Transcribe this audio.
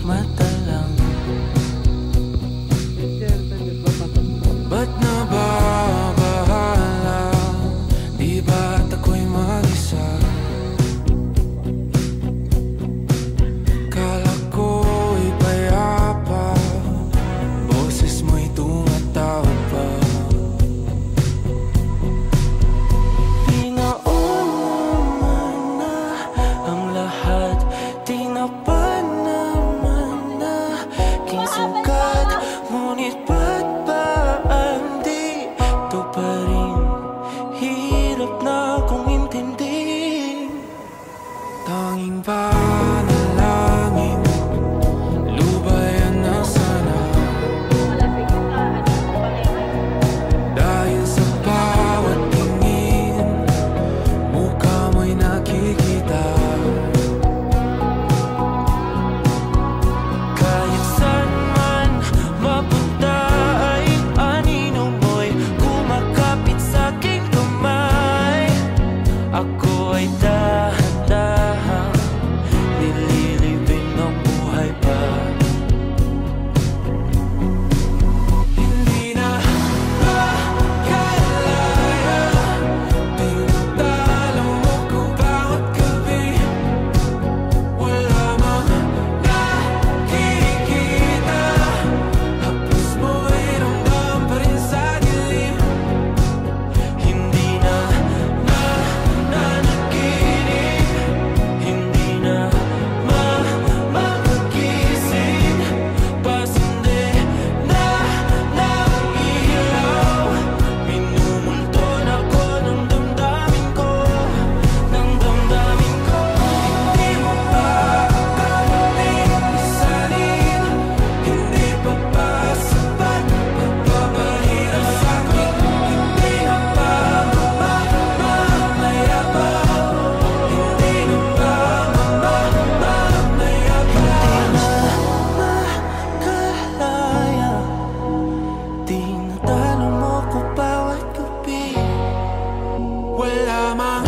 mata lang. Ba't nababahala? Di ba't ako'y mag-isa? Kala ko'y payapa, boses mo'y tumatawag pa. Di naman na ang lahat, di na pa naman na kinsugat. Ngunit ba't ba di to pa rin? Hirap na kong intindihin. Tanging panalangin, lubayan na sana. Dahil sa bawat tingin, mukha mo'y nakikita. Kahit saan man mapunta ay anino mo'y kumakapit sa'king kamay. Ako ay dahan-dahan nililibing ng buhay pa. Hindi na makalaya, tinatalo mo ko bawat gabi. Wala mang nakikita, hapos mo'y ramdam pa rin sa dilim. Hindi na nananaginip, hindi na makagising. Pasindi na ng ilaw, minumulton ako ng damdamin ko, ng damdamin ko. Hindi mo pa kailanman isalin, hindi pa ba sapat pagpapahirap sa'kin? Hindi na ba mamamayabang? Hindi na ba mamamayabang? Makalaya, tinatalo mo ko bawat gabi. Wala mang